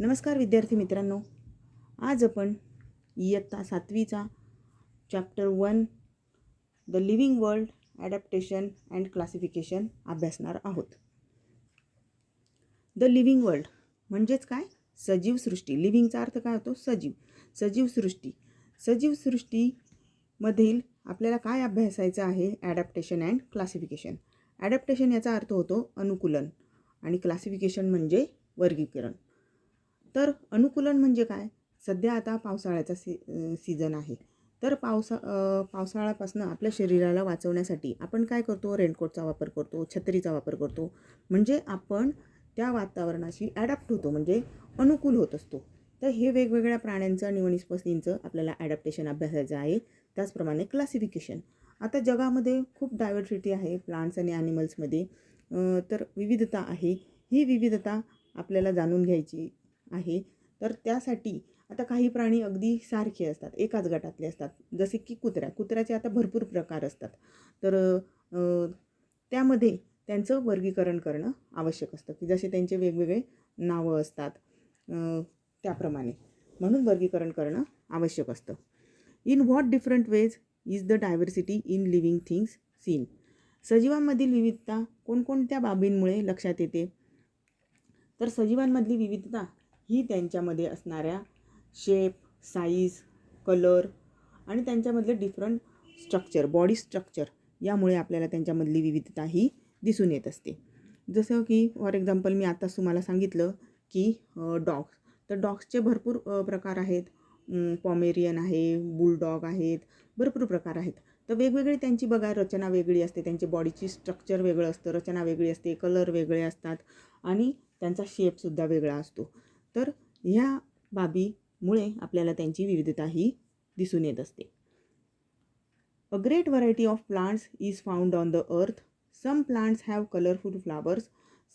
नमस्कार विद्यार्थी मित्रांनो, आज आपण इयत्ता 7वीचा chapter 1 the living world adaptation and classification अभ्यासणार आहोत. द लिव्हिंग वर्ल्ड म्हणजेच काय? सजीव सृष्टी. लिव्हिंगचा अर्थ काय होतो? सजीव. सजीव सृष्टी. सजीव सृष्टीमधील आपल्याला काय अभ्यासायचं आहे? Adaptation and classification. ॲडॅप्टेशन याचा अर्थ होतो अनुकूलन आणि क्लासिफिकेशन म्हणजे वर्गीकरण. तर अनुकूलन म्हणजे काय? सध्या आता पावसाळ्याचा सीझन आहे. तर पावसाळ्यापासून आपल्या शरीराला वाचवण्यासाठी आपण काय करतो? रेनकोटचा वापर करतो, छत्रीचा वापर करतो. म्हणजे आपण त्या वातावरणाशी ॲडॅप्ट होतो, म्हणजे अनुकूल होत असतो. तर हे वेगवेगळ्या प्राण्यांचं आणि वनस्पतींचं आपल्याला ॲडॅप्टेशन अभ्यासायचं आहे. त्याचप्रमाणे क्लासिफिकेशन. आता जगामध्ये खूप डायव्हर्सिटी आहे प्लांट्स आणि ॲनिमल्समध्ये. तर विविधता आहे. ही विविधता आपल्याला जाणून घ्यायची आहे. तर त्यासाठी आता काही प्राणी अगदी सारखे असतात, एकाच गटातले असतात, जसे की कुत्र्याचे आता भरपूर प्रकार असतात. तर त्यामध्ये त्यांचं वर्गीकरण करणं आवश्यक असतं, की जसे त्यांचे वेगवेगळे नावं असतात त्याप्रमाणे. म्हणून वर्गीकरण करणं आवश्यक असतं. In what different ways is the diversity in living things seen. सजीवांमधील विविधता कोणकोणत्या बाबींमुळे लक्षात येते? तर सजीवांमधली विविधता ही त्यांच्यामध्ये असणाऱ्या शेप, साईज, कलर आणि त्यांच्यामधले डिफरंट स्ट्रक्चर, बॉडी स्ट्रक्चर यामुळे आपल्याला त्यांच्यामधली विविधता ही दिसून येत असते. जसं की फॉर एक्झाम्पल मी आताच तुम्हाला सांगितलं की डॉग्स. तर डॉग्सचे भरपूर प्रकार आहेत. पॉमेरियन आहे, बुलडॉग आहेत, भरपूर प्रकार आहेत. तर वेगवेगळी त्यांची बघा रचना वेगळी असते, त्यांची बॉडीची स्ट्रक्चर वेगळं असतं, रचना वेगळी असते, कलर वेगळे असतात आणि त्यांचा शेपसुद्धा वेगळा असतो. तर ह्या बाबीमुळे आपल्याला त्यांची विविधता ही दिसून येत असते. A great variety of plants is found on the earth. Some plants have colourful flowers.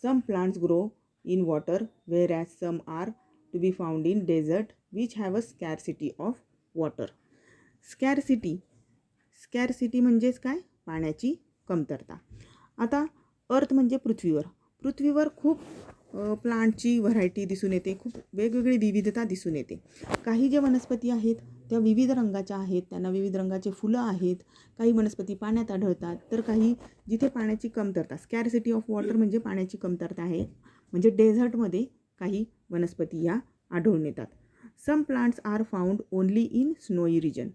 Some plants grow in water whereas some are to be found in desert which have a scarcity of water. Scarcity म्हणजेच काय? पाण्याची कमतरता. आता अर्थ म्हणजे पृथ्वीवर खूप प्लांटची व्हरायटी दिसून येते, खूप वेगवेगळी विविधता दिसून येते. काही ज्या वनस्पती आहेत त्या विविध रंगाच्या आहेत, त्यांना विविध रंगाचे फुलं आहेत. काही वनस्पती पाण्यात आढळतात, तर काही जिथे पाण्याची कमतरता, स्कॅरसिटी ऑफ वॉटर म्हणजे पाण्याची कमतरता आहे, म्हणजे डेझर्टमध्ये काही वनस्पती या आढळून येतात. Some plants are found only in snowy region.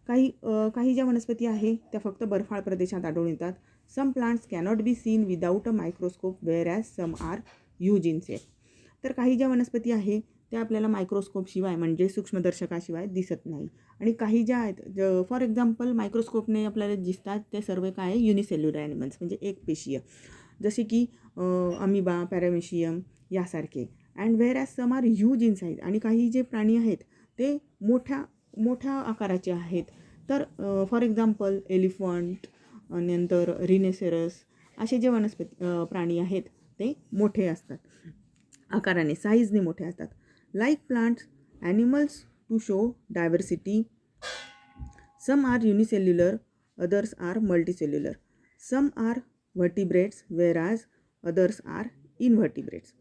काही ज्या वनस्पती आहे त्या फक्त बर्फाळ प्रदेशात आढळून येतात. Some plants cannot be seen without a microscope whereas some are huge in size. तर काही ज्या वनस्पती आहे त्या आपल्याला मायक्रोस्कोपशिवाय म्हणजे सूक्ष्मदर्शकाशिवाय दिसत नाही. आणि काही ज्या आहेत फॉर एक्झाम्पल मायक्रोस्कोपने आपल्याला दिसतात ते सर्व काय आहे? युनिसेल्युलर ॲनिमल्स म्हणजे एकपेशीय, जसे की अमिबा, पॅरामेशियम यासारखे. And whereas some are huge in size. आणि काही जे प्राणी आहेत ते मोठ्या आकाराचे आहेत. तर फॉर एक्झाम्पल एलिफंट, नंतर रिनेसेरस असे जे प्राणी आहेत ते मोठे असतात आकाराने, साईजने मोठे असतात. Like plants, animals to show diversity. Some are unicellular, others are multicellular. Some are vertebrates whereas others are invertebrates.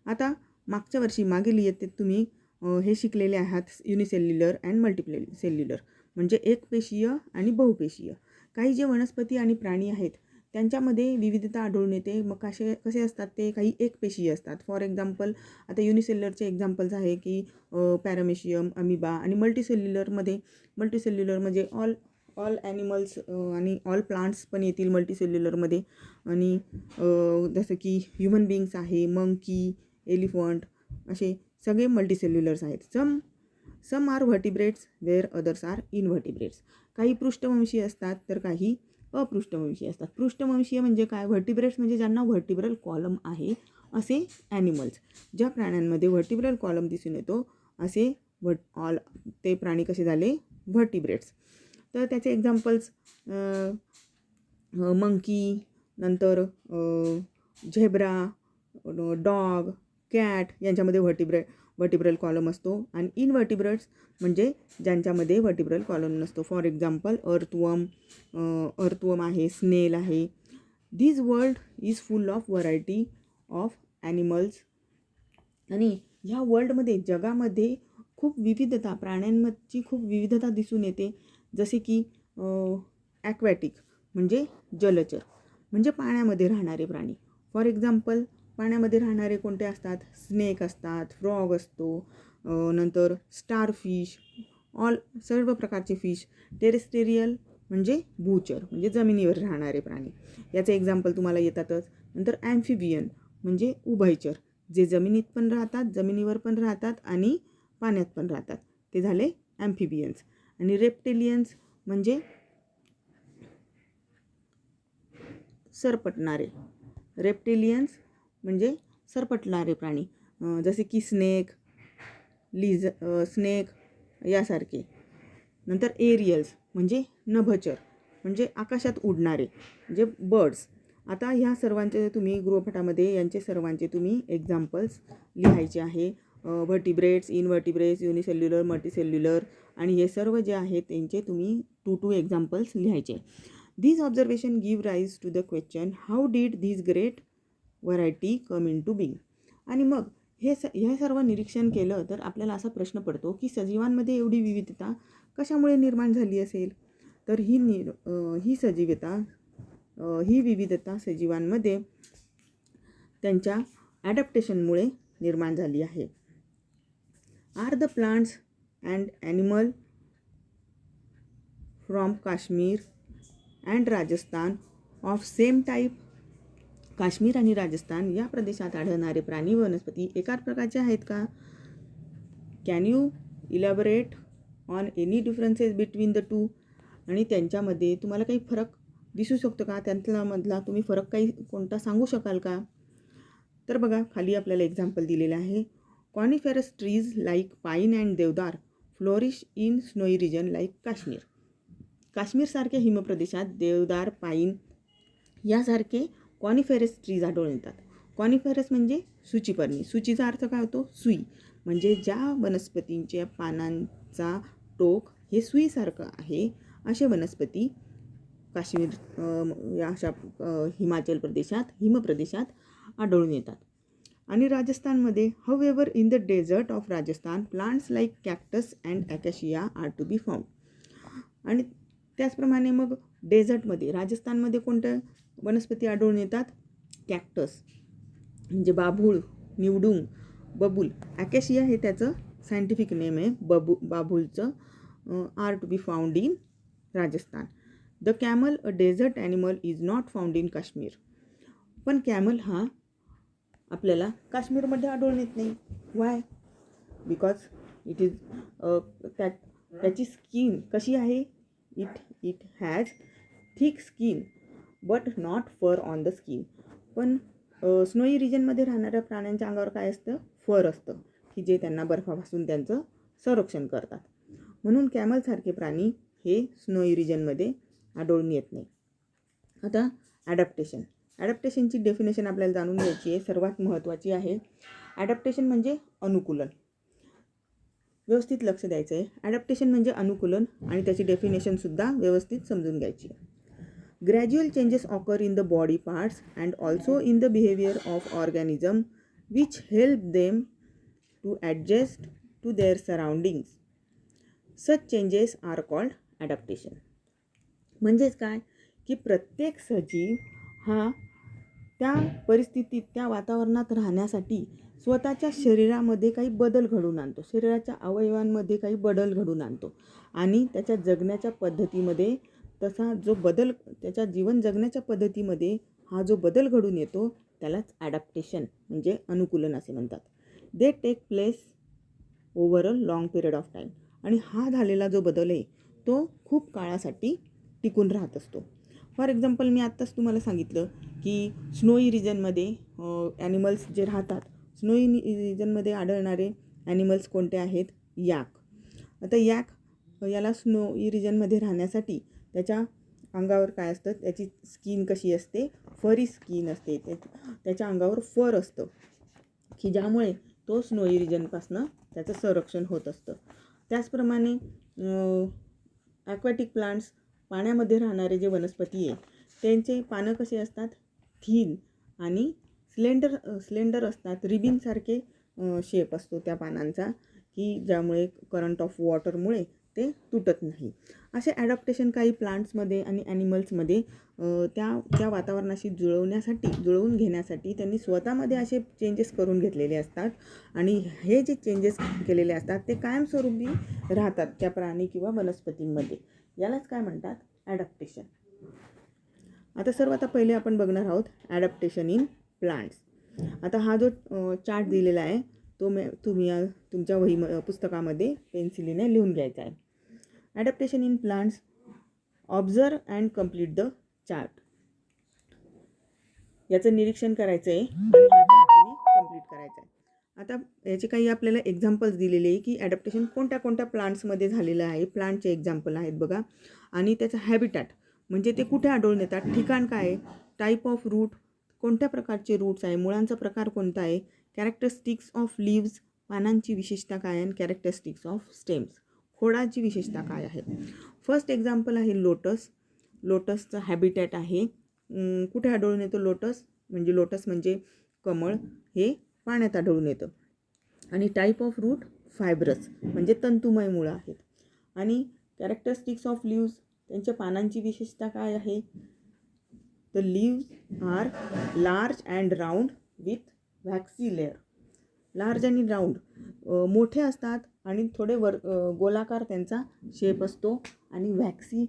आता मागच्या वर्षी मागील इयत्तेत तुम्ही हे शिकलेले आहात, युनिसेल्युलर अँड मल्टीसेल्युलर म्हणजे एकपेशीय आणि बहुपेशीय. काही जे वनस्पती आणि प्राणी आहेत त्यांच्यामध्ये विविधता आढळून येते. मग कसे असतात ते? काही एकपेशीय असतात. फॉर एक्झाम्पल आता युनिसेल्युलरचे एक्झाम्पल्स आहे की पॅरामेशियम, अमिबा. आणि मल्टीसेल्युलर म्हणजे ऑल ॲनिमल्स आणि ऑल प्लांट्स पण येतील मल्टीसेल्युलरमध्ये. आणि जसं की ह्युमन बिंग्स आहे, मंकी, एलिफंट असे सगळे मल्टीसेल्युलर्स आहेत. Some are vertebrates where others are invertebrates. काही पृष्ठवंशी असतात तर काही अपृष्ठवंशी असतात. पृष्ठवंशीय म्हणजे काय? व्हर्टिब्रेट्स म्हणजे ज्यांना व्हर्टिब्रल कॉलम आहे असे ॲनिमल्स. ज्या प्राण्यांमध्ये व्हर्टिब्रल कॉलम दिसून येतो असे ते प्राणी कसे झाले? व्हर्टिब्रेट्स. तर त्याचे एक्झाम्पल्स मंकी, नंतर झेब्रा, डॉग, कॅट यांच्यामध्ये व्हर्टिब्रल कॉलम असतो. आणि इनव्हर्टिब्रेट्स म्हणजे ज्यांच्यामध्ये व्हर्टिब्रल कॉलम नसतो. फॉर एक्झाम्पल अर्थवर्म आहे, स्नेल आहे. This world is full of variety of animals. आणि ह्या वर्ल्डमध्ये जगामध्ये खूप विविधता, प्राण्यांची खूप विविधता दिसून येते. जसे की ॲक्वॅटिक म्हणजे जलचर, म्हणजे पाण्यामध्ये राहणारे प्राणी. फॉर एक्झाम्पल पाण्यामध्ये राहणारे कोणते असतात? स्नेक असतात, फ्रॉग असतो, नंतर स्टारफिश, ऑल सर्व प्रकारचे फिश. टेरेस्टेरियल म्हणजे भूचर म्हणजे जमिनीवर राहणारे प्राणी, याचे एक्झाम्पल तुम्हाला येतातच. नंतर ॲम्फिबियन म्हणजे उभयचर, जे जमिनीत पण राहतात, जमिनीवर पण राहतात आणि पाण्यात पण राहतात, ते झाले ॲम्फिबियन्स. आणि रेप्टिलियन्स म्हणजे सरपटणारे. रेप्टिलियन्स म्हणजे सरपटणारे प्राणी, जसे की स्नेक, स्नेक यासारखे. नंतर एरियल्स म्हणजे नभचर, म्हणजे आकाशात उडणारे, म्हणजे बर्ड्स. आता ह्या सर्वांचे तुम्ही गृहपाठामध्ये यांचे सर्वांचे तुम्ही एक्झाम्पल्स लिहायचे आहे. व्हर्टिब्रेट्स, इनव्हर्टिब्रेट्स, युनिसेल्युलर, मल्टीसेल्युलर, आणि हे सर्व जे आहेत त्यांचे तुम्ही 2 एक्झाम्पल्स लिहायचे. These observation give rise to the question, how did this great variety come into being? आणि मग हे सर्व निरीक्षण केलं तर आपल्याला असा प्रश्न पडतो की सजीवांमध्ये एवढी विविधता कशामुळे निर्माण झाली असेल? तर ही विविधता सजीवांमध्ये त्यांच्या ॲडॅप्टेशनमुळे निर्माण झाली आहे. Are the plants and animal from Kashmir and Rajasthan of same type? Kashmir आणि राजस्थान या प्रदेशात आढळणारे प्राणी व वनस्पती एकाच प्रकारचे आहेत का? Can you elaborate on any differences between the two? आणि त्यांच्यामध्ये तुम्हाला काही फरक दिसू शकतो का? त्यांच्यामधला तुम्ही फरक काही कोणता सांगू शकाल का? तर बघा, खाली आपल्याला एक्झाम्पल दिलेलं आहे. Coniferous trees like pine and deodar flourish in snowy region like Kashmir. काश्मीरसारख्या हिमप्रदेशात देवदार, पाईन यासारखे कॉनिफेरस ट्रीज आढळून येतात. कॉनिफेरस म्हणजे सुचिपर्णी. सुचीचा अर्थ काय होतो? सुई. म्हणजे ज्या वनस्पतींच्या पानांचा टोक हे सुईसारखं आहे, असे वनस्पती काश्मीर या अशा हिमाचल प्रदेशात, हिमप्रदेशात आढळून येतात. आणि राजस्थानमध्ये, however in the desert of Rajasthan plants like cactus and acacia are to be found. आणि त्याचप्रमाणे मग डेझर्टमध्ये, राजस्थानमध्ये कोणत्या वनस्पती आढळून येतात? कॅक्टस म्हणजे बाभूळ, निवडुंग, बबूल. ॲकॅशिया हे त्याचं सायंटिफिक नेम आहे, बाभूळचं. Are to be found in Rajasthan. The camel, a desert animal, is not found in Kashmir. पण कॅमल हा आपल्याला काश्मीरमध्ये आढळून येत नाही. वाय? बिकॉज इट इज त्याची स्किन कशी आहे? It has thick skin but not fur on the skin. पण स्नोई रिजनमध्ये राहणाऱ्या प्राण्यांच्या अंगावर काय असतं? फर असतं, की जे त्यांना बर्फापासून त्यांचं संरक्षण करतात. म्हणून कॅमलसारखे प्राणी हे स्नोई रिजनमध्ये आढळून येत नाही. आता ॲडॅप्टेशनची डेफिनेशन आपल्याला जाणून घ्यायची आहे, सर्वात महत्त्वाची आहे. ॲडॅप्टेशन म्हणजे अनुकूलन. व्यवस्थित लक्ष द्यायचं आहे. ॲडॅप्टेशन म्हणजे अनुकूलन, आणि त्याची डेफिनेशनसुद्धा व्यवस्थित समजून घ्यायची आहे. Gradual changes occur in the body parts and also in the behaviour of organism which help them to adjust to their surroundings. Such changes are called adaptation. म्हणजेच काय, की प्रत्येक सजीव हा त्या परिस्थितीत, त्या वातावरणात राहण्यासाठी स्वतःच्या शरीरामध्ये काही बदल घडवून आणतो, शरीराच्या अवयवांमध्ये काही बदल घडवून आणतो, आणि त्याच्या जगण्याच्या पद्धतीमध्ये तसा जो बदल, त्याच्या जीवन जगण्याच्या पद्धतीमध्ये हा जो बदल घडून येतो त्यालाच ॲडॅप्टेशन म्हणजे अनुकूलन असे म्हणतात. They take place over a long period of time. आणि हा झालेला जो बदल आहे तो खूप काळासाठी टिकून राहत असतो. फॉर एक्झाम्पल, मी आत्ताच तुम्हाला सांगितलं की स्नोई रिजनमध्ये ॲनिमल्स जे राहतात, स्नोई रिजनमध्ये आढळणारे ॲनिमल्स कोणते आहेत? याक. आता याला स्नोई रिजनमध्ये राहण्यासाठी त्याच्या अंगावर काय असतं? त्याची स्किन कशी असते? फरी स्किन असते. त्याच्या अंगावर फर असतं, की ज्यामुळे तो स्नोई रिजनपासनं त्याचं संरक्षण होत असतं. त्याचप्रमाणे ॲक्वॅटिक प्लांट्स, पाण्यामध्ये राहणारे जे वनस्पती आहे, त्यांचे पानं कसे असतात? थिन आणि स्लेंडर असतात, रिबिनसारखे शेप असतो त्या पानांचा की ज्यामुळे करंट ऑफ वॉटरमुळे ते तुटत नाही. असे ॲडॅप्टेशन काही प्लांट्समध्ये आणि ॲनिमल्समध्ये त्या वातावरणाशी जुळवून घेण्यासाठी त्यांनी स्वतःमध्ये असे चेंजेस करून घेतलेले असतात आणि हे जे चेंजेस केलेले असतात ते कायमस्वरूपी राहतात त्या प्राणी किंवा वनस्पतींमध्ये. यालाच काय म्हणतात? ॲडॅप्टेशन. आता पहिले आपण बघणार आहोत ॲडॅप्टेशन इन प्लांट्स. आता हा जो चार्ट दिलेला आहे तो तुम्ही तुमच्या पुस्तकामध्ये पेन्सिलीने लिहून घ्यायचा आहे. Adaptation in plants, observe and complete the chart. याचं निरीक्षण करायचं आहे आणि हा चार्ट तुम्ही कम्प्लीट करायचा आहे. आता याचे काही आपल्याला एक्झाम्पल्स दिलेले आहे की ॲडॅप्टेशन कोणत्या प्लांट्समध्ये झालेलं आहे. प्लांटचे एक्झाम्पल आहेत बघा. आणि त्याचं हॅबिटॅट म्हणजे ते कुठे आढळून येतात, ठिकाण काय आहे, टाईप ऑफ रूट, कोणत्या प्रकारचे रूट्स आहे, मुळांचा प्रकार कोणता आहे, कॅरेक्टरिस्टिक्स ऑफ लीव्ज, पानांची विशेषता काय आहे, कॅरेक्टरिस्टिक्स ऑफ स्टेम्स, खोडाची विशेषता काय आहे. फर्स्ट एक्झाम्पल आहे लोटस. लोटसचं हॅबिटॅट आहे. कुठे आढळून येतो लोटस म्हणजे कमळ हे पाण्यात आढळून येतं. आणि टाईप ऑफ रूट फायब्रस म्हणजे तंतुमय मुळं आहेत. आणि कॅरेक्टरिस्टिक्स ऑफ लीव्ज, त्यांच्या पानांची विशेषता काय आहे. The leaves are large and round with waxy layer. Large आणि राऊंड मोठे असतात आणि थोडे गोलाकार त्यांचा शेप असतो आणि व्हॅक्सी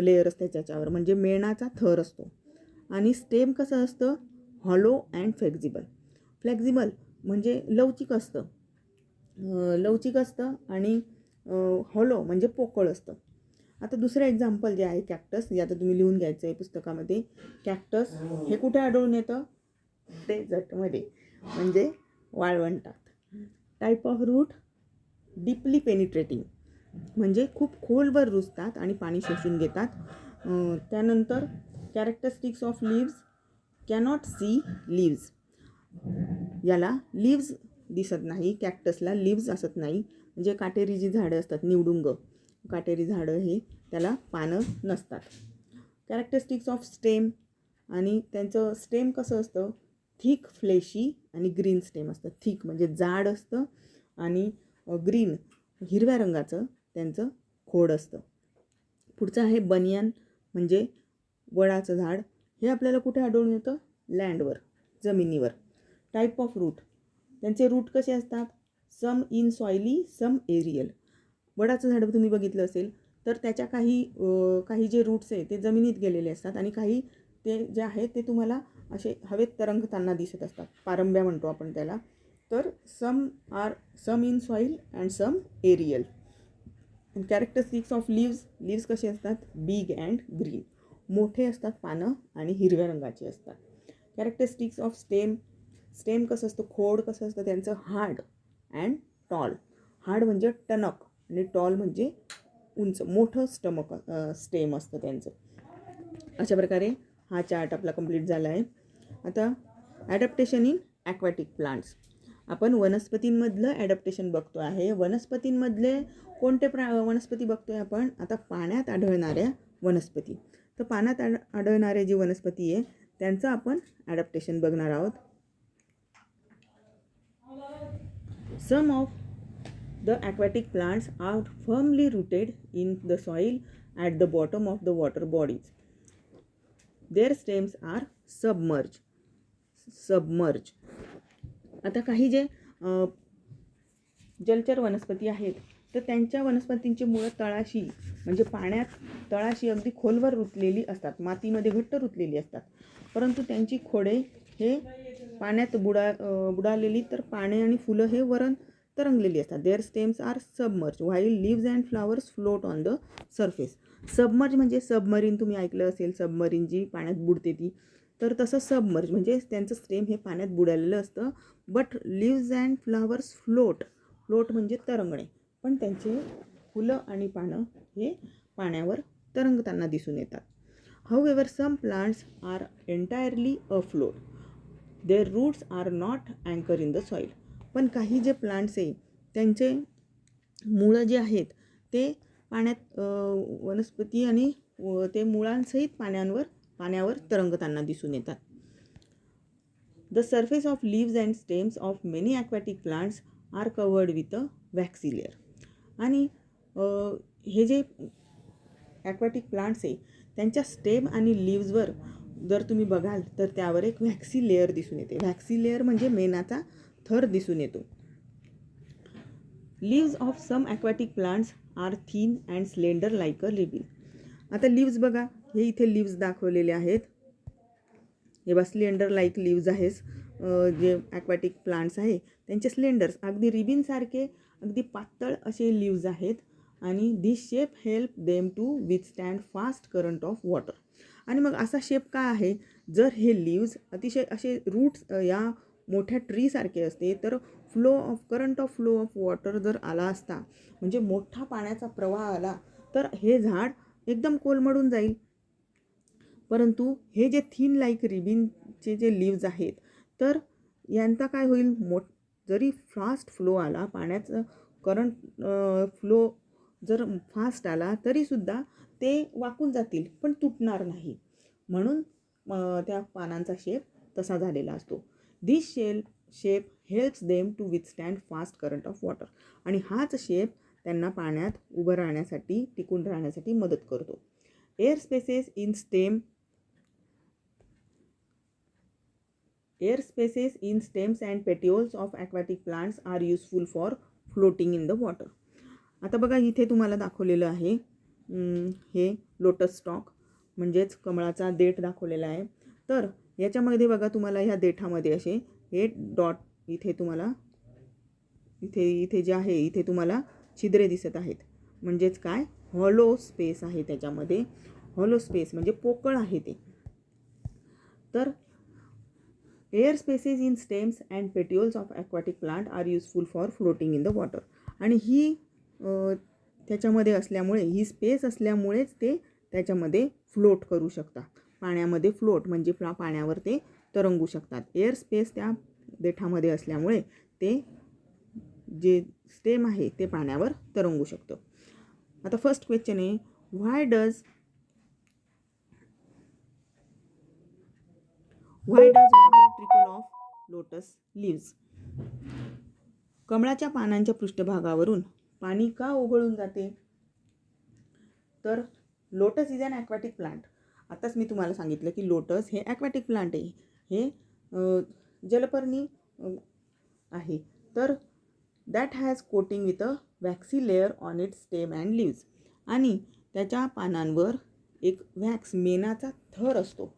लेअर असते त्याच्यावर म्हणजे मेणाचा थर असतो. आणि स्टेम कसं असतं, हॉलो अँड फ्लेक्झिबल म्हणजे लवचिक असतं आणि हॉलो म्हणजे पोकळ असतं. आता दुसरं एक्झाम्पल जे आहे कॅक्टस, हे आता तुम्ही लिहून घ्यायचं आहे पुस्तकामध्ये. कॅक्टस हे कुठे आढळून येतं, डेझर्टमध्ये म्हणजे वाळवंटात. Type of root deeply penetrating म्हणजे खूप खोलवर रुजतात आणि पाणी शोषून घेतात. त्यानंतर characteristics of leaves, cannot see leaves, याला लीव्ज दिसत नाही. कॅक्टसला लीव्ज असत नाही म्हणजे काटेरी जी झाडं असतात, निवडुंग काटेरी झाडं हे त्याला पानं नसतात. कॅरेक्टरिस्टिक्स ऑफ स्टेम, आणि त्यांचं स्टेम कसं असतं, थिक फ्लेशी आणि ग्रीन स्टेम असतं. थिक म्हणजे जाड असतं आणि ग्रीन हिरव्या रंगाचं त्यांचं खोड असतं. पुढचं आहे बनियन म्हणजे वडाचं झाड. हे आपल्याला कुठे आढळून येतं, लँडवर जमिनीवर. टाईप ऑफ रूट, त्यांचे रूट कसे असतात, सम इन सॉइली सम एरियल. वडाचं झाड तुम्ही बघितलं असेल तर त्याच्या काही जे रूट्स आहे ते जमिनीत गेलेले असतात आणि काही ते जे आहेत ते तुम्हाला असे हवेत तरंगताना दिसत असतात. पारंब्या म्हणतो आपण त्याला. तर some in soil and some aerial. Characteristics of leaves कसे असतात, बिग अँड ग्रीन, मोठे असतात पानं आणि हिरव्या रंगाचे असतात. कॅरेक्टरिस्टिक्स ऑफ स्टेम कसं असतं, खोड कसं असतं त्यांचं, हार्ड अँड टॉल. हार्ड म्हणजे टणक आणि टॉल म्हणजे उंच, मोठं स्टेम असतं त्यांचं. अशा प्रकारे हा चार्ट आपला कंप्लीट झाला आहे. आता ॲडॅप्टेशन इन ॲक्वॅटिक प्लांट्स. आपण वनस्पतींमधलं ॲडॅप्टेशन बघतो आहे. वनस्पतींमधले कोणते वनस्पती बघतोय आपण, आता पाण्यात आढळणाऱ्या वनस्पती. तर पाण्यात आढळणारे जी वनस्पती आहे त्यांचं आपण ॲडॅप्टेशन बघणार आहोत. सम of the aquatic plants are firmly rooted in the soil at the bottom of the water bodies. Their stems are submerged. आता काही जे जलचर वनस्पती आहेत तर त्यांच्या वनस्पतींची मुळं तळाशी म्हणजे पाण्यात तळाशी अगदी खोलवर रुतलेली असतात, मातीमध्ये घट्ट रुतलेली असतात. परंतु त्यांची खोडे हे पाण्यात बुडालेली, तर पाने आणि फुलं हे वरण तरंगलेली असतात. Their stems are submerge while leaves and flowers float on the surface. Submerge म्हणजे सबमरीन तुम्ही ऐकलं असेल, सबमरीन जी पाण्यात बुडते ती. तर तसं सबमर्ज म्हणजे त्यांचं स्टेम हे पाण्यात बुडालेलं असतं. But leaves and flowers float म्हणजे तरंगणे, पण त्यांचे फुलं आणि पानं हे पाण्यावर तरंगताना दिसून येतात. However some plants are entirely afloat. Their roots are not अँकर इन द सॉईल. पण काही जे प्लांट्स आहे त्यांचे मुळं जे आहेत ते पाण्यात वनस्पती आणि ते मुळांसहित पाण्यावर तरंगताना दिसून येतात. The surface of leaves and stems of many aquatic plants are covered with a waxy layer. आणि हे जे ॲक्वॅटिक प्लांट्स आहे त्यांच्या स्टेम आणि लीव्जवर जर तुम्ही बघाल तर त्यावर एक व्हॅक्सी लेअर दिसून येते. व्हॅक्सी लेअर म्हणजे मेणाचा थर दिसून येतो. Leaves of some aquatic plants are thin and slender like a ribbon. आता लीव्ज बघा, हे इथे लीव्ज दाखवलेले आहेत. हे बा स्लेंडर लाईक लीव्ज आहेत. जे ॲक्वॅटिक प्लांट्स आहे त्यांचे स्लेंडर्स अगदी रिबिनसारखे अगदी पातळ असे लीव्ज आहेत. आणि this shape help them to withstand fast current of water. आणि मग असा शेप काय आहे, जर हे लीव्ज अतिशय असे रूट्स या मोठ्या ट्रीसारखे असते तर current of flow of water जर आला असता, म्हणजे मोठा पाण्याचा प्रवाह आला तर हे झाड एकदम कोलमडून जाईल. परंतु हे जे थिन लाईक रिबिनचे जे लीव्ज आहेत तर यांचा काय होईल, जरी फास्ट फ्लो आला, पाण्याचं करंट फ्लो जर फास्ट आला तरीसुद्धा ते वाकून जातील पण तुटणार नाही. म्हणून त्या पानांचा शेप तसा झालेला असतो. This shape helps them to withstand fast current of water. आणि हाच शेप त्यांना पाण्यात उभं राहण्यासाठी, टिकून राहण्यासाठी मदत करतो. Air spaces in stems and petioles of aquatic plants are useful for floating in the water. आता बघा इथे तुम्हाला दाखवलेलं आहे हे लोटस स्टॉक म्हणजेच कमळाचा देठ दाखवलेला आहे. तर याच्यामध्ये बघा तुम्हाला ह्या देठामध्ये असे हे डॉट इथे तुम्हाला इथे जे आहे इथे तुम्हाला छिद्रे दिसत आहेत. म्हणजेच काय, हॉलो स्पेस आहे त्याच्यामध्ये. हॉलो स्पेस म्हणजे पोकळ आहे ते. तर air spaces in stems and petioles of aquatic plant are useful for floating in the water. आणि ही त्याच्यामध्ये असल्यामुळे, ही स्पेस असल्यामुळेच ते त्याच्यामध्ये फ्लोट करू शकतात. पाण्यामध्ये फ्लोट म्हणजे पाण्यावर ते तरंगू शकतात. एअर स्पेस त्या देठामध्ये असल्यामुळे ते जे स्टेम आहे ते पाण्यावर तरंगू शकतं. आता फर्स्ट क्वेश्चन आहे, why does water trickle off lotus leaves. कमळाच्या पानांच्या पृष्ठभागावरून पाणी का ओघळून जाते. तर lotus is an aquatic plant. आताच मी तुम्हाला सांगितलं की लोटस हे ॲक्वॅटिक प्लांट आहे. हे जलपर्णी आहे. तर that has coating with a waxy layer on it's stem and leaves. आणि त्याच्या पानांवर एक मेणाचा थर असतो.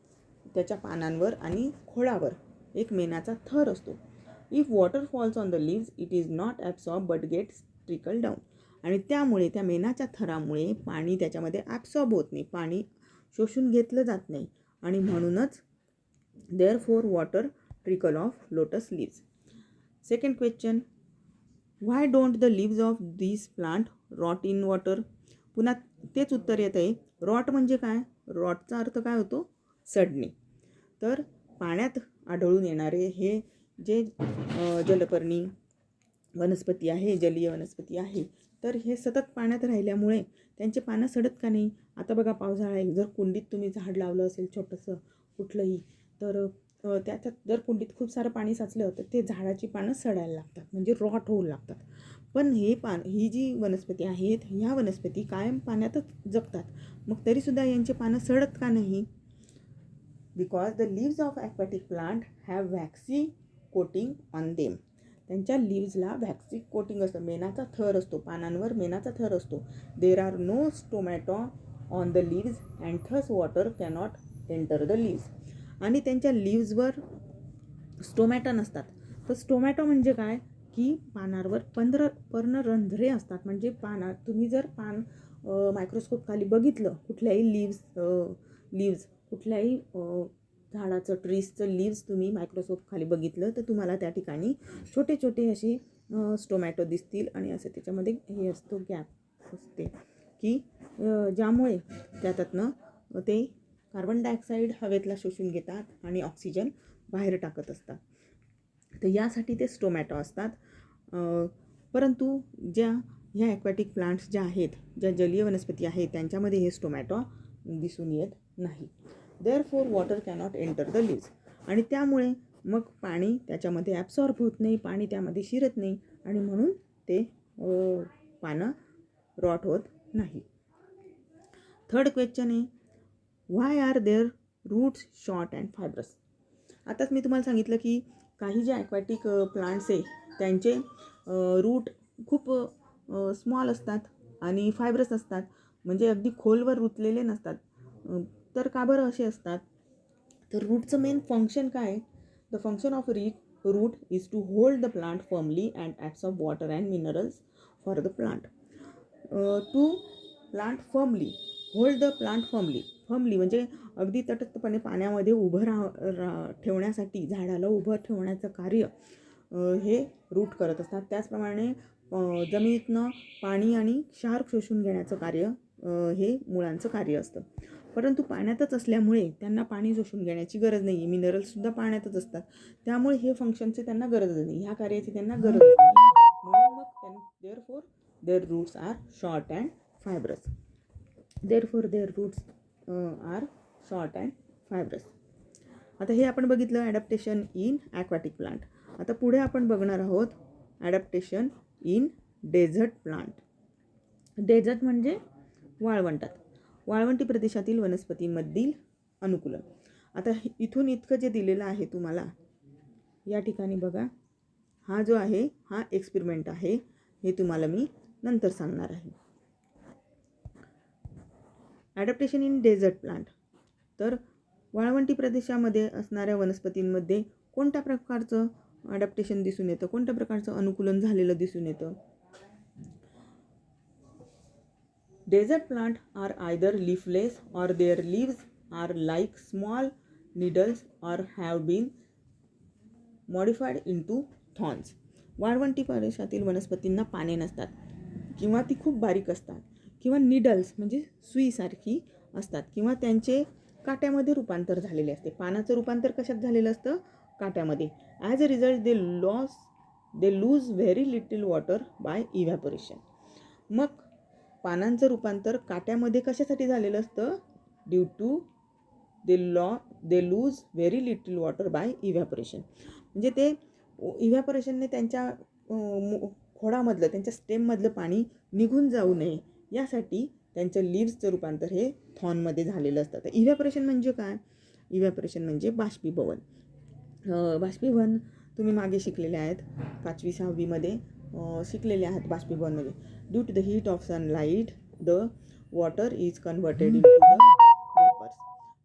त्याच्या पानांवर आणि खोडावर एक मेणाचा थर असतो. If water falls on the leaves it is not absorb but gets trickle down. आणि त्यामुळे त्या मेणाच्या थरामुळे पाणी त्याच्यामध्ये ॲब्सॉर्ब होत नाही, पाणी शोषून घेतलं जात नाही. आणि म्हणूनच therefore water trickle off lotus leaves. Second question, why don't the leaves of this plant rot in water. पुन्हा तेच उत्तर येत आहे. रॉट म्हणजे काय, रॉटचा अर्थ काय होतो, सडणे. तर पाण्यात आढळून येणारे हे जे जलपर्णी वनस्पती आहे, जलीय वनस्पती आहे, तर हे सतत पाण्यात राहिल्यामुळे त्यांचे पानं सडत का नाही. आता बघा पावसाळा आहे, जर कुंडीत तुम्ही झाड लावलं असेल छोटंसं कुठलंही, तर त्याच्यात जर कुंडीत खूप सारं पाणी साचलं तर ते झाडाची पानं सडायला लागतात, म्हणजे रॉट होऊ लागतात. पण ही जी वनस्पती आहेत, ह्या वनस्पती कायम पाण्यातच जगतात. मग तरीसुद्धा यांचे पानं सडत का नाही. Because the leaves of aquatic plant have waxy coating on them. त्यांच्या लीव्जला व्हॅक्सी कोटिंग असतं, मेणाचा थर असतो, पानांवर मेणाचा थर असतो. There are no stomata on the leaves and thus water cannot enter the leaves. आणि त्यांच्या लीव्जवर स्टोमॅटो नसतात. तर स्टोमॅटो म्हणजे काय की पानांवर पर्णरंध्रे असतात. म्हणजे तुम्ही जर मायक्रोस्कोप खाली बघितलं कुठल्याही लीव्ज कुठल्याही झाडाचं ट्रीजचं लीव्ज तुम्ही मायक्रोस्कोप खाली बघितलं तर तुम्हाला त्या ठिकाणी छोटे छोटे असे स्टोमॅटो दिसतील. आणि असं त्याच्यामध्ये हे असतो, गॅप असते की ज्यामुळे त्यातनं ते कार्बन डायऑक्साईड हवेतला शोषून घेतात आणि ऑक्सिजन बाहेर टाकत असतात. तर यासाठी ते स्टोमॅटो असतात. परंतु ह्या ॲक्वॅटिक प्लांट्स ज्या आहेत, ज्या जलीय वनस्पती आहेत, त्यांच्यामध्ये हे स्टोमॅटो दिसून येत नाही. Therefore water cannot enter the leaves. आणि त्यामुळे मग पाणी त्याच्यामध्ये ॲब्सॉर्ब होत नाही, पाणी त्यामध्ये शिरत नाही आणि म्हणून ते पानं रॉट होत नाही. थर्ड क्वेश्चन आहे, why are their roots short and fibrous. आताच मी तुम्हाला सांगितलं की काही जे ॲक्वॅटिक प्लांट्स आहे त्यांचे रूट खूप स्मॉल असतात आणि फायब्रस असतात, म्हणजे अगदी खोलवर रुतलेले नसतात. तर का बरं असे असतात? तर रूटचं मेन फंक्शन काय आहे? The function of root is to hold the plant firmly and absorb water and minerals for the plant. To plant firmly, hold the plant firmly म्हणजे अगदी तटस्थपणे पाण्यामध्ये उभं ठेवण्यासाठी, झाडाला उभं ठेवण्याचं कार्य हे रूट करत असतात. त्याचप्रमाणे जमिनीतनं पाणी आणि क्षार शोषून घेण्याचं कार्य हे मुळांचं कार्य असतं. परंतु पाण्यातच असल्यामुळे त्यांना पाणी शोषून घेण्याची गरज नाही आहे. मिनरल्ससुद्धा पाण्यातच असतात, त्यामुळे हे फंक्शनचे त्यांना गरज नाही, ह्या कार्याची त्यांना गरज नाही. म्हणून मग therefore their roots are short and fibrous. Therefore their roots are short and fibrous. आता हे आपण बघितलं ॲडॅप्टेशन इन ॲक्वॅटिक प्लांट. आता पुढे आपण बघणार आहोत adaptation in desert plant. Desert म्हणजे वाळवंटात, वाळवंटी प्रदेशातील वनस्पतींमधील अनुकूलन. आता इथून इतकं जे दिलेलं आहे तुम्हाला या ठिकाणी बघा, हा जो आहे हा एक्सपेरिमेंट आहे, हे तुम्हाला मी नंतर सांगणार आहे. Adaptation in desert plant. तर वाळवंटी प्रदेशामध्ये असणाऱ्या वनस्पतींमध्ये कोणत्या प्रकारचं ॲडॅप्टेशन दिसून येतं, कोणत्या प्रकारचं अनुकूलन झालेलं दिसून येतं? Desert plant are either leafless or their leaves are like small needles or have been modified into thorns. वाळवंटी प्रदेशातील वनस्पतींना पाने नसतात किंवा ती खूप बारीक असतात किंवा निडल्स म्हणजे सुईसारखी असतात किंवा त्यांचे काट्यामध्ये रूपांतर झालेले असते. पानाचं रूपांतर कशात झालेलं असतं? काट्यामध्ये. As a result they lose very little water by evaporation. मग पानांचं रूपांतर काट्यामध्ये कशासाठी झालेलं असतं? Due to they lose very little water by evaporation. म्हणजे ते इव्हॅपोरेशनने त्यांच्या खोडामधलं, त्यांच्या स्टेममधलं पाणी निघून जाऊ नये यासाठी त्यांच्या लिव्सचं रूपांतर हे थॉर्नमध्ये झालेलं असतं. तर इव्हॅपोरेशन म्हणजे काय? इव्हॅपोरेशन म्हणजे बाष्पीभवन. बाष्पीभवन तुम्ही मागे शिकलेले आहेत, 5वी 6वीमध्ये शिकलेले आहात बाष्पीभवनमध्ये. Due to the heat of sunlight the water is converted into the vapours.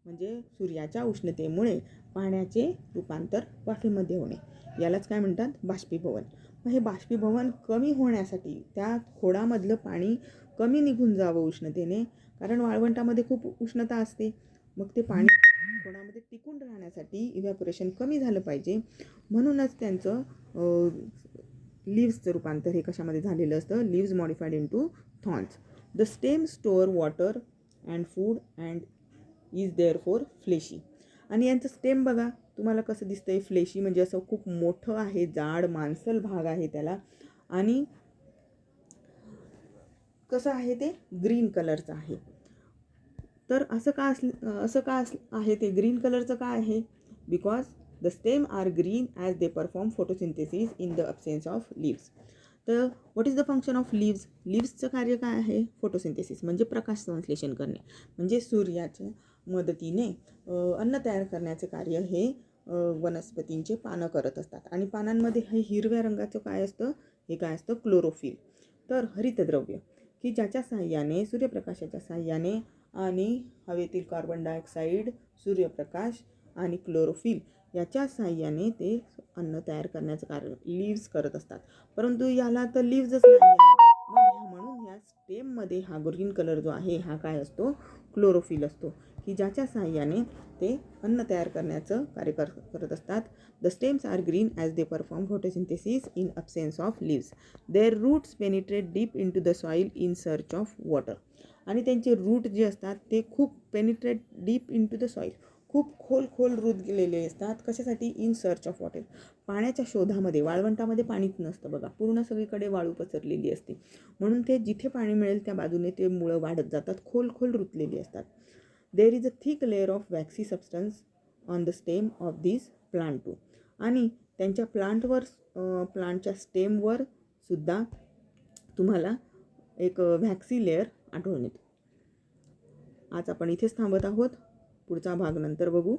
म्हणजे सूर्याच्या उष्णतेमुळे पाण्याचे रूपांतर वाफेमध्ये होणे, यालाच काय म्हणतात? बाष्पीभवन. मग हे बाष्पीभवन कमी होण्यासाठी, त्या खोडामधलं पाणी कमी निघून जावं उष्णतेने, कारण वाळवंटामध्ये खूप उष्णता असते, मग ते पाणी खोडामध्ये टिकून राहण्यासाठी इव्हॅपोरेशन कमी झालं पाहिजे, म्हणूनच त्यांचं लिव्सचं रूपांतर हे कशामध्ये झालेलं असतं? Leaves modified into thorns. The stem store water and food and is therefore fleshy. आणि यांचं स्टेम बघा तुम्हाला कसं दिसतंय? फ्लेशी म्हणजे असं खूप मोठं आहे, जाड मांसल भाग आहे त्याला, आणि कसं आहे ते? ग्रीन कलरचं आहे. तर असं का आहे ते ग्रीन कलरचं का आहे? Because the stem are green as they perform photosynthesis in the absence of leaves. तर what is the function of leaves? लिव्सचं कार्य काय आहे? फोटोसिंथेसिस म्हणजे प्रकाश संश्लेषण करणे, म्हणजे सूर्याच्या मदतीने अन्न तयार करण्याचे कार्य हे वनस्पतींचे पानं करत असतात. आणि पानांमध्ये हे हिरव्या रंगाचं काय असतं? हे काय असतं? क्लोरोफिल. तर हरितद्रव्य की ज्याच्या साहाय्याने, सूर्यप्रकाशाच्या साहाय्याने आणि हवेतील कार्बन डायऑक्साईड, सूर्यप्रकाश आणि क्लोरोफिल याच्या साहाय्याने ते अन्न तयार करण्याचं कार्य लिव्स करत असतात. परंतु याला तर लिव्सच नाही आहे, म्हणून ह्या स्टेममध्ये हा ग्रीन कलर जो आहे हा काय असतो? क्लोरोफिल असतो, की ज्याच्या साहाय्याने ते अन्न तयार करण्याचं कार्य करत असतात. The stems are green as they perform photosynthesis in absence of leaves. Their roots penetrate deep into the soil in search of water. आणि त्यांचे रूट जे असतात ते खूप penetrate deep into the soil, खूप खोल route गेलेले असतात. कशासाठी? इन सर्च ऑफ वॉटर, पाण्याच्या शोधामध्ये. वाळवंटामध्ये पाणीच नसतं बघा, पूर्ण सगळीकडे वाळू पसरलेली असते, म्हणून ते जिथे पाणी मिळेल त्या बाजूने ते मुळं वाढत जातात, खोल रुतलेली असतात. There is a thick layer of waxy substance on the stem of this plant too. आणि त्यांच्या प्लांटच्या स्टेमवर सुद्धा तुम्हाला एक व्हॅक्सी लेअर आढळून येते. आज आपण इथेच थांबत आहोत. पुढचा भाग नंतर बघू.